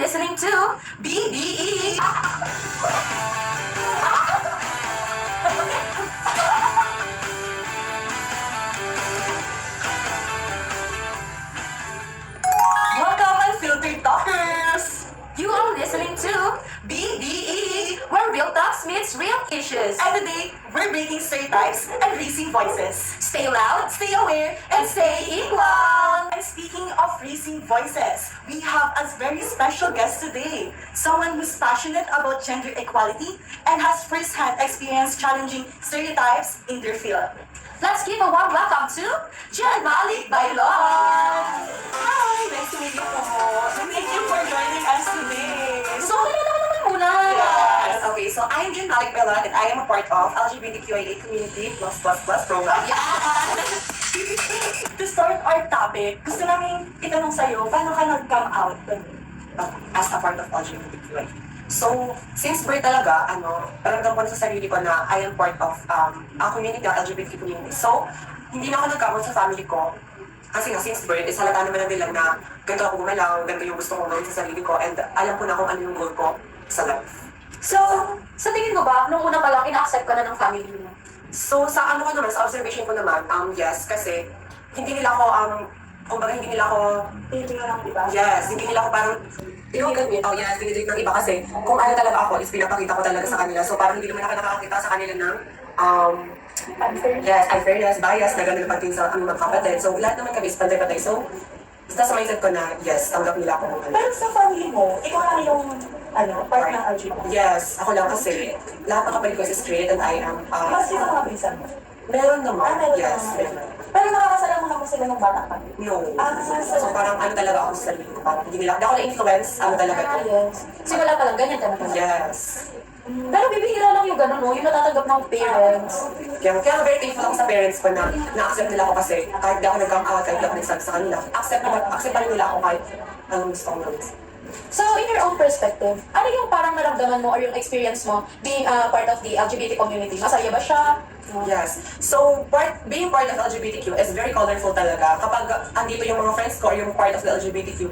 listening to BBE. Welcome, Unfiltered Talkers! You are listening to BBE, where real talks meets real issues. And today, we're breaking stereotypes and raising voices. Stay loud, stay aware, and stay equal! And speaking of raising voices, we have a very special guest today. Someone who's passionate about gender equality and has first-hand experience challenging stereotypes in their field. Let's give a warm welcome to Jen Malik Bailon! Hi! Nice to meet you po. Thank you for joining us today. So, ano naman muna? Yes. Okay, so I'm Jen Malik Bailon and I am a part of LGBTQIA community + program. Yeah! To start our topic, gusto namin itanong sa'yo, paano ka nag-come out as a part of LGBTQIA? So, since birth talaga, paramdam ko na sa sarili ko na I am part of a community, a LGBT community. So, hindi na ako nagkamot sa family ko. Kasi nga, since birth, halata naman na nila na ganito ako gumalaw, ganito yung gusto kong gawin sa sarili ko, and alam ko na kung ano yung goal ko sa life. So, sa tingin mo ba, nung una pa lang, ina-accept ka na ng family mo? So, sa ano ko naman, sa observation ko naman, yes, kasi hindi nila ako, kumbaga hindi nila ako, Hindi nga lang, di ba? yes, hindi nila ako parang, yes, dinidate ng iba kasi kung ano talaga ako is pinapakita ko talaga sa kanila. So, parang hindi naman ako nakakakita sa kanila ng, unfairness, bias, na gano'n pagdating sa aming magkapatid. So, lahat naman kami is pantay-pantay. So, basta sa mindset ko na, yes, tanggap nila ako. Pero sa family mo, ikaw lang yung part ng LGBT. Yes, ako lang kasi lahat ng kapatid ko is straight and I am, Mas sino mga pinsan mo? meron naman, Meron yes, naman. meron. Pero nakakasalamuha mo sila ng bata pa. No. So, So, parang ano talaga ako sa sarili ko. Parang hindi nila, hindi ako na-influence, talaga ito. Yes. Simula pa lang, ganyan ka na talaga. Yes. Pero bibihira lang yung gano'n, no? Yung natatanggap ng parents. Kaya very thankful ako sa parents ko na na-accept nila ako kasi kahit di ako nag-come out, kahit di ako nagsabi sa kanila, accept pa rin nila ako kahit anong gusto kong gawin. So, in your own perspective, ano yung parang naramdaman mo or yung experience mo being part of the LGBT community? Masaya ba siya? Yes. So, being part of LGBTQ is very colorful talaga. Kapag andito yung mga friends ko or yung part of the LGBTQ,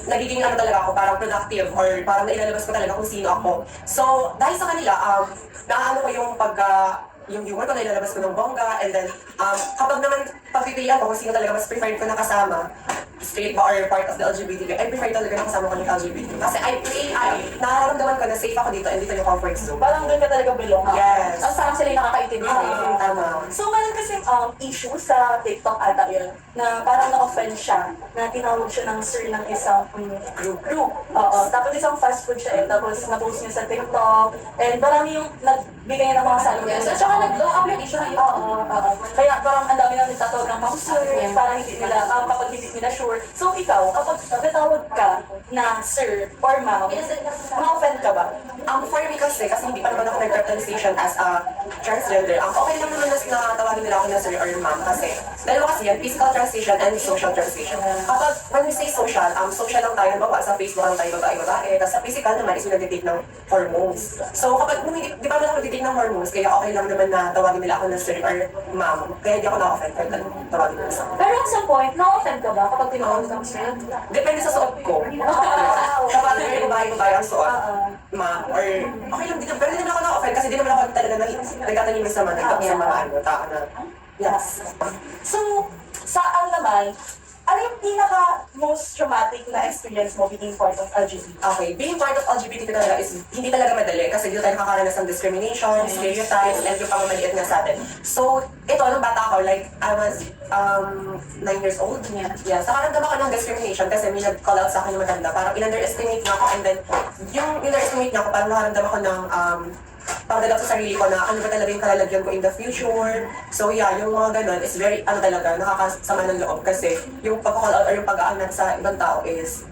nagiging talaga ako, parang productive or parang nailalabas ko talaga kung sino ako. So, dahil sa kanila, naano ko yung yung humor ko, nailalabas ko ng bongga, and then, kapag naman pagpipilian ko kung sino talaga mas preferred ko na kasama, straight ba or part of the LGBTQ, I prefer talaga na kasama ko ng LGBT. Kasi nararamdaman ko na safe ako dito and dito yung comfort zone. parang doon ka talaga belong. Yes. Ang parang sila yung nakakaintindi sa'yo. Tama. So, meron kasing issue sa TikTok ata yun, na parang na-offend siya, na tinawag siya ng sir ng isang group. Oo. Tapos isang fast food siya tapos na-post niya sa TikTok, and marami yung nagbigay niya ng mga salary. Yes. At saka nag-blow up yung issue na yun. Oo. Kaya parang ang dami na nagtatawag ng mga sir, parang hindi nila, kapag hindi nila sure. So, ikaw, kapag natawag ka na sir or ma'am, ma-offend ka ba? For me kasi hindi pa naman ako nag-transition as a transgender. Okay lang naman na tawagin nila ako na sir or ma'am kasi dalawa kasi yan, physical transition and social transition. Kapag when we say social, social lang tayo, bawa sa Facebook lang tayo babae-babae, tapos sa physical naman is nag-detect ng hormones. So kapag di ba ako nag-detect ng hormones, kaya okay lang naman na tawagin nila ako na sir or ma'am. Kaya hindi ako na-offend kahit tawagin nila sa akin. Pero at some point, na-offend ka ba kapag tinawag kang sir? Depende sa suot ko. Kapag very babae ang suot, ma'am, or okay lang dito. Pero hindi naman ako na-offend kasi di naman ako talaga nagtatanim sa mga tao na, yes. So, saan naman, ano yung pinaka-most traumatic na experience mo being part of LGBT? Okay, being part of LGBT talaga is hindi talaga madali kasi dito tayo nakakaranas ng discrimination, stereotypes, and yung pamamaliit nga sa atin. So, ito, nung bata ako, like, I was 9 years old. Yeah. So, nakaramdam ako ng discrimination kasi may nag-call out sa akin yung matanda. Parang in-underestimate niya ako, and then, yung in-underestimate niya ako, parang nakaramdam ako ng pagdadap sa sarili ko na ano ba talaga yung kalalagyan ko in the future. So yeah, yung mga ganun is very, talaga, nakakasama ng loob kasi yung pag-call out or yung pag-aanat sa ibang tao is,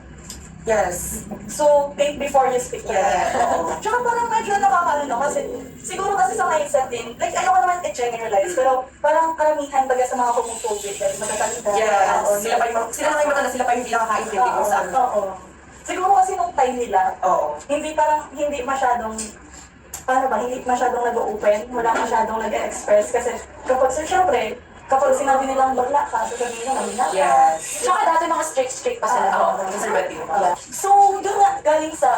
yes. So, think before you speak. Yeah. Tsaka parang medyo nakakaano kasi siguro kasi sa mindset din, like ayoko naman i-generalize, pero parang karamihan baga sa mga homophobic, like magkakalita. Yes. Sila pa yung matanda, sila pa yung hindi nakakaintindi kung saan. Oo. Siguro kasi nung time nila, Oo. hindi masyadong hindi masyadong nag-open, wala masyadong nag-express kasi kapag syempre, kapag sinabi nilang bakla ka, sasabihin nila malina ka. Yes. Tsaka dati mga strict pa sila. Oo, conservative. So, doon nga galing sa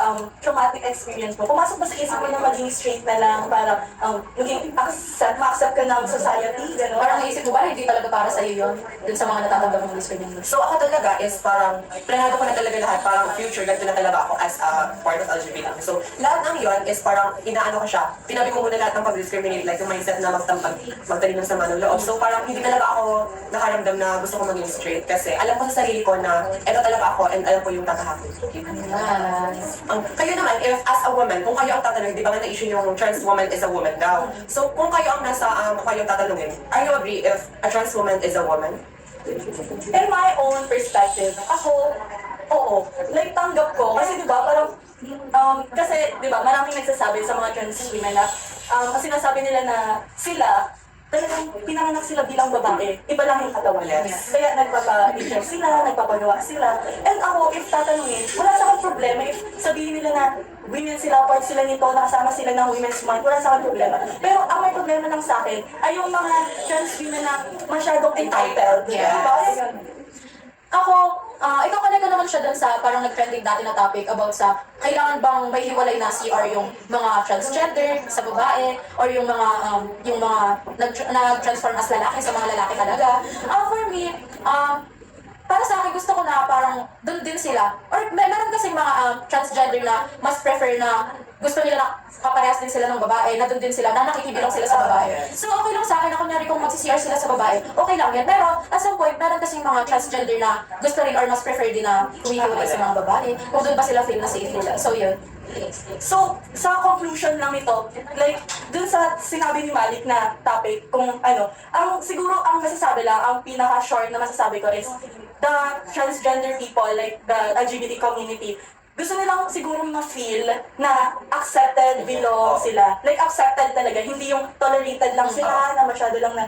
traumatic experience mo, pumasok ba sa isip mo na maging straight na lang para maging ma-accept ka ng society, gano'n? Parang naisip mo ba, hindi talaga para sa'yo yun? Dun sa mga natatanggap mong discrimination. So ako talaga is parang, planado ko na talaga lahat, parang future, ganito na talaga ako as a part of LGBT. So lahat ng yon is parang inaano ko siya, pinabi ko muna lahat ng pag-discriminate, like yung mindset na magtanim ng sama ng loob. So parang hindi talaga ako nakaramdam na gusto ko maging straight kasi alam ko sa sarili ko na eto talaga ako and alam ko yung tatahapin. Nice. Kayo naman, if as a woman, kung kayo ang tatanungin, di ba nga na-issue yung trans woman is a woman daw. So kung kayo ang kung kayo ang tatanungin, are you agree if a trans woman is a woman? In my own perspective, ako, oo. Like, tanggap ko. Kasi di ba, parang, kasi di ba, maraming nagsasabi sa mga trans women na, kasi nasabi nila na sila, talagang pinanganak sila bilang babae. Iba lang yung katawan. Yes. Kaya nagpapa-inject sila, nagpapagawa sila. And ako, if tatanungin, wala sa akin problema if sabihin nila na women sila, part sila nito, nakasama sila ng Women's Month, wala sa akin problema. Pero ang may problema lang sa akin ay yung mga trans women na masyadong entitled. Yes. Diba? Ako, ikaw ko naman siya dun sa parang nag-trending dati na topic about sa kailangan bang may hiwalay na CR yung mga transgender sa babae or yung mga nag-transform as lalaki sa mga lalaki talaga. For me, para sa akin gusto ko na parang dun din sila. Or meron kasing mga transgender na mas prefer na gusto nila na kaparehas din sila ng babae, na dun din sila, na nakikibilang sila sa babae. So okay lang sa akin na kunyari kung mag-CR sila sa babae, okay lang yan. Pero at some point, meron kasing mga transgender na gusto rin or mas prefer din na humihiwalay sa mga babae, kung doon ba sila feel na safe nila. So yun. So, sa conclusion lang nito, like, dun sa sinabi ni Malik na topic, kung ano, siguro ang masasabi lang, ang pinaka-short na masasabi ko is, the transgender people, like the LGBT community, gusto nilang siguro ma-feel na accepted, belong sila. Like, accepted talaga, hindi yung tolerated lang sila, na masyado lang na,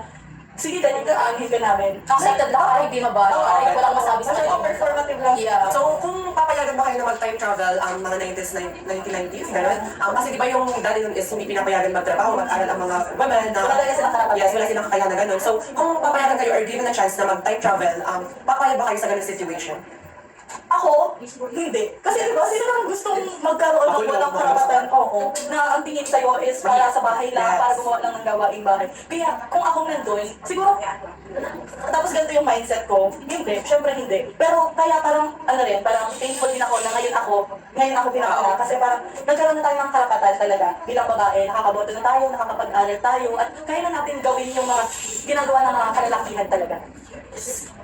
sige, ganito, amin ka namin. Accepted lang ay hindi mabasa. Ay, walang masabi sa Masyado kanila. performative lang. Yeah. So, kung papayagan ba kayo na mag-time travel, mga 90s, 1990s, gano'n? Kasi di ba yung dati nun is hindi pinapayagan magtrabaho, mag-aral ang mga women na... Wala talaga silang karapatan. Yes, wala silang kakayahan na gano'n. So, kung papayagan kayo or given a chance na mag-time travel, papayag ba kayo sa gano'ng situation? Ako, hindi. Kasi diba, sino naman gustong magkaroon ng walang karapatan? Oo. Na ang tingin sa'yo is para sa bahay lang, Yes. para gumawa lang ng gawaing bahay. Kaya kung ako nandun, siguro, tapos ganito yung mindset ko, hindi, syempre hindi. Pero kaya parang, parang thankful din ako na ngayon ako pinakala. Kasi parang nagkaroon na tayo ng karapatan talaga bilang babae, nakakaboto na tayo, nakakapag-aral tayo, at kaya na natin gawin yung mga ginagawa ng mga kalalakihan talaga.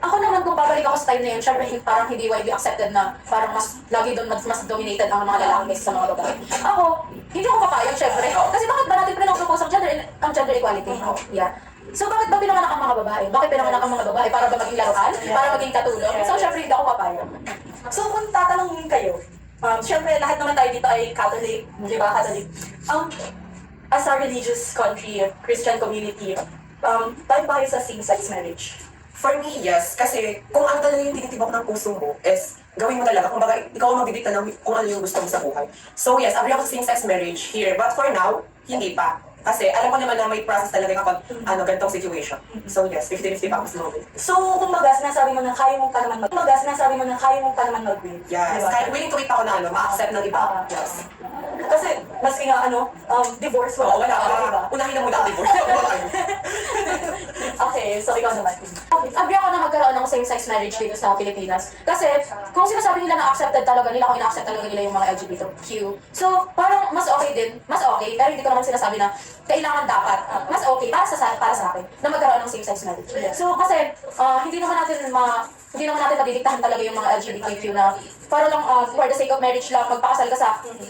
Ako naman kung babalik ako sa time na yun, syempre parang hindi widely accepted na parang lagi doon mas dominated ang mga lalaki kaysa sa mga babae. Ako, hindi ako papayag syempre. Kasi bakit ba natin pinag-propose ang gender equality? Yeah. So bakit ba pinanganak ang mga babae? Bakit pinanganak ang mga babae? Para ba maging laruan? Para maging katulong? So syempre hindi ako papayag. So kung tatanungin kayo, syempre lahat naman tayo dito ay Catholic, di ba? Catholic. As a religious country, Christian community, tayo ba kayo sa same-sex marriage? For me, yes. Kasi kung ano talaga yung tinitibok ng puso mo is gawin mo talaga. Kung baga, ikaw ang magdidikta ng kung ano yung gusto mo sa buhay. So yes, agree ako sa same-sex marriage here. But for now, hindi pa. Kasi alam ko naman na may process talaga kapag ganitong situation. So yes, 50-50 pa ako sa moment. So, kumbaga, sinasabi mo na kaya mong pa naman mag-win. Yes, Diba? kahit willing to wait ako na ma-accept ng iba. Yes. Kasi, maski nga divorce Oo, wala diba? ka. Unahin na muna ang divorce. Okay, so ikaw naman. Agree ako na magkaroon ng same-sex marriage dito sa Pilipinas. Kasi kung sinasabi nila na accepted talaga nila, kung ina-accept talaga nila yung mga LGBTQ. So, parang mas okay din, pero hindi ko naman sinasabi na kailangan dapat, mas okay para sa akin na magkaroon ng same-sex marriage. So, kasi hindi naman natin madidiktahan talaga yung mga LGBTQ na para lang for the sake of marriage lang magpakasal ka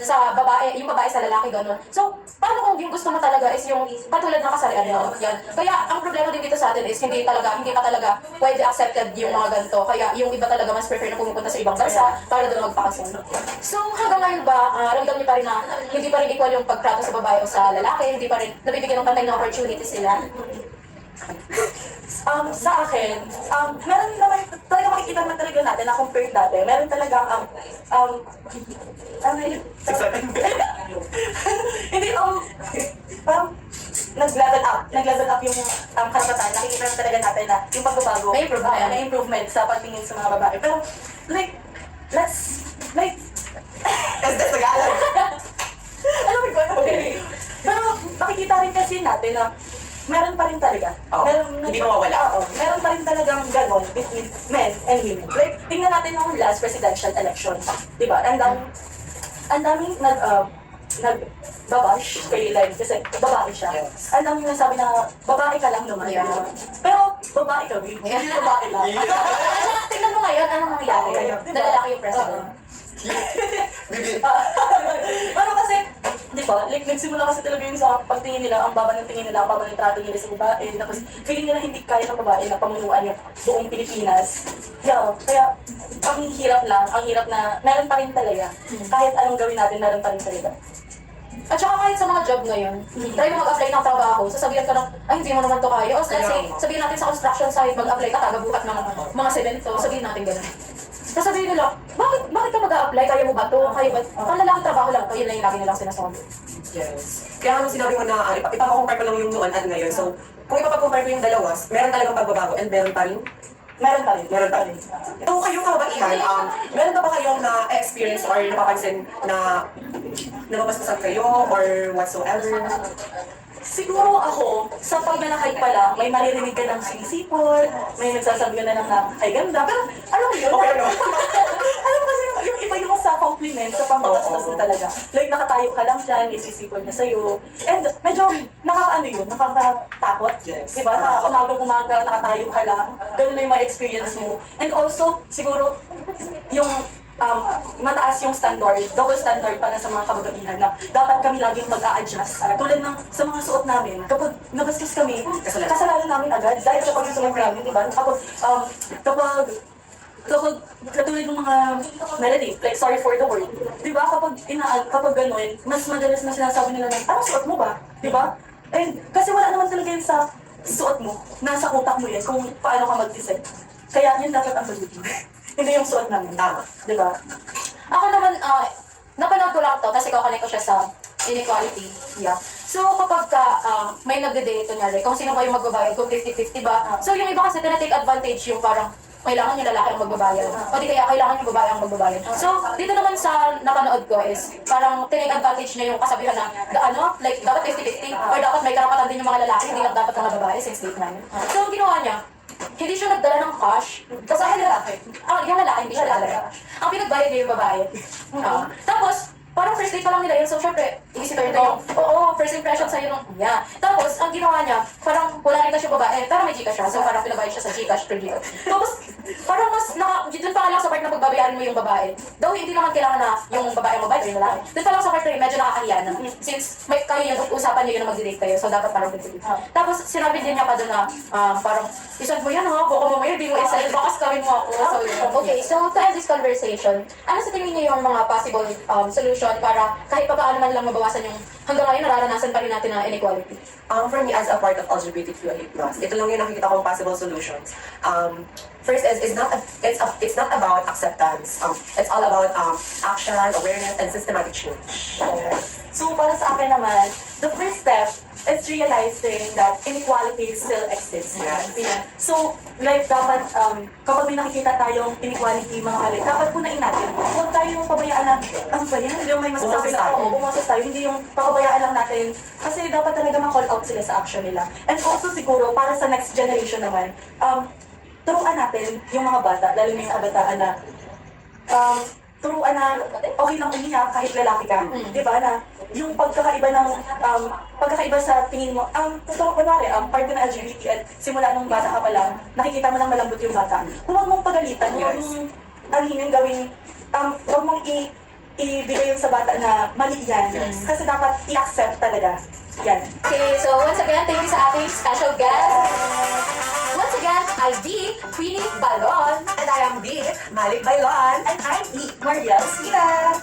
sa babae, yung babae sa lalaki, gano'n. So, paano kung yung gusto mo talaga is yung katulad ng kasarian mo? Yan. Kaya, ang problema din dito sa atin is hindi pa talaga widely accepted yung mga ganito. Kaya, yung iba talaga mas prefer na pumupunta sa ibang bansa para doon magpakasal. So, hanggang ngayon ba, ramdam niyo pa rin na hindi pa rin equal yung pagtrato sa babae o sa lalaki, hindi pa rin nabibigyan ng pantay na opportunity sila? Sa akin, meron naman, talaga makikita naman talaga natin na compared dati, meron talaga, ano yun? Hindi, parang, nag-level up yung karapatan. Nakikita na talaga natin na yung pagbabago, May improvement. may improvement sa pagtingin sa mga babae. Pero, like, Is this Tagalog? alam mo ba? Okay. Pero makikita rin kasi natin na meron pa rin talaga. Oo, hindi mawawala. Oo, meron pa rin talagang ganon between men and women. Like, tingnan natin yung last presidential election. Diba? Ang daming nagbabash kay Len kasi babae siya. Yes. Ang daming nasabi na babae ka lang naman. Yeah. Diba? Pero babae ka, babe. Hindi babae lang. Tingnan mo ngayon, anong nangyari? Diba? Na lalaki yung president. Bibi. Pero kasi, di ba, like, nagsimula kasi talaga yun sa pagtingin nila, ang baba ng tingin nila, ang baba ng trato nila sa babae, tapos feeling nila hindi kaya ng babae na pamunuan yung buong Pilipinas. Yeah, kaya, ang hirap na meron pa rin talaga. Kahit anong gawin natin, meron pa rin talaga. At saka kahit sa mga job ngayon, try mo mag-apply ng trabaho, sasabihan ka ng, ay hindi mo naman to kaya. O kasi, sabihin natin sa construction site, mag-apply ka, tagabuhat ng mga semento, sabihin natin gano'n. Sasabihin nila, bakit ka mag-a-apply? Kaya mo ba to? Kaya ba? Ang lalaking trabaho lang to, yun lang yung lagi nilang sinasabi. Yes. Kaya nung sinabi mo na ipapakompare ko lang yung noon at ngayon. So, kung ipapag-compare ko yung dalawa, meron talagang pagbabago and meron pa rin. Meron pa rin. Ito kayong kababaihan, meron ba kayong na-experience or napapansin na nababastusan kayo or whatsoever? Siguro ako, sa paglalakay pa lang, may maririnig ka ng sinisipol, may nagsasabi ka na lang na, ay ganda. Pero, alam mo yun? Okay, ano? Alam mo kasi yung iba yung sa compliment, sa pangbatastas na talaga. Like, nakatayo ka lang dyan, may sisipol na sa'yo. And medyo, nakakaano yun, nakakatakot. Yes. Diba? Umaga, nakatayo ka lang. Ganun na yung mga experience mo. And also, siguro, yung mataas yung standard, double standard para sa mga kababaihan na dapat kami laging mag-a-adjust. Tulad ng sa mga suot namin, kapag nabastos kami, kasalanan namin agad dahil sa pagsusuot namin, di ba? Kapag katulad ng mga melody, like sorry for the word, di ba? Kapag ganun, mas madalas na sinasabi nila na, anong suot mo ba? Di ba? And kasi wala naman talaga yun sa suot mo, nasa utak mo yan kung paano ka mag-decide. Kaya yun dapat ang pag-ibig. Hindi yung suot namin. Tama. Di ba? Ako naman, napanood ko lang to, kasi kukunin ko siya sa inequality. Yeah. So, kapag may nagde-date, kunyari, kung sino kayo magbabayad, kung 50-50 ba? So, yung iba kasi tinatake advantage yung parang kailangan yung lalaki ang magbabayad. O di kaya kailangan yung babae ang magbabayad. So, dito naman sa napanood ko is parang tinake advantage niya yung kasabihan na like dapat 50-50 or dapat may karapatan din yung mga lalaki, hindi lang dapat mga babae since date na yun. So, ang ginawa niya, hindi siya nagdala ng cash. Kasi yung lalaki, hindi siya nagdala. Ang pinagbayad niya yung babae. Tapos, parang first date pa lang nila yun. So, syempre, iisipin nito yung, first impression sa'yo nung, yeah. Tapos, ang ginawa niya, parang wala rin kasi yung babae, pero may Gcash siya. So, parang pinabayad siya sa Gcash per deal. Tapos, parang dun pa lang sa part na pagbabayaran mo yung babae. Though, hindi naman kailangan na yung babae ang mabayad o yung lalaki. Dun pa lang sa part na medyo nakakahiya na. Since, kayo yung usapan niyo yun na mag-date kayo. So, dapat parang pinagpili. Tapos, sinabi din niya pa dun na, parang, isad mo yan ha, buko mo yan, di mo isa, bakas kawin mo ako. So, yun. Okay, so to end this conversation, ano sa tingin niyo yung mga possible solution para kahit pa paano man lang mabawasan yung hanggang ngayon nararanasan pa rin natin na inequality? For me, as a part of LGBTQIA+, ito lang yung nakikita kong possible solutions. First is it's not about acceptance. It's all about action, awareness, and systematic change. So, para sa akin naman, the first step is realizing that inequality still exists. Yeah. So, like, dapat, kapag may nakikita tayong inequality, mga kalik, dapat punain natin. Huwag tayong pabayaan na, ano ba yan? Hindi yung may masasabi na, pumasas tayo. Hindi yung papabayaan lang natin. Kasi dapat talaga ma-call out sila sa action nila. And also, siguro, para sa next generation naman, turuan natin yung mga bata, lalo na yung kabataan na, turuan na okay lang umiyak kahit lalaki ka. Di ba? Na yung pagkakaiba ng, pagkakaiba sa tingin mo, kunwari, part ng LGBT at simula nung bata ka pa lang, nakikita mo lang malambot yung bata. Huwag mong pagalitan, huwag mong alinin gawin, huwag mong ibigay yung sa bata na mali yan. Kasi dapat i-accept talaga. Yan. Okay, so once again, thank you sa ating special guest. Once again, I D, Queenie Balon. And I am B, Malik Bailon. And I'm E. Mariel Sina.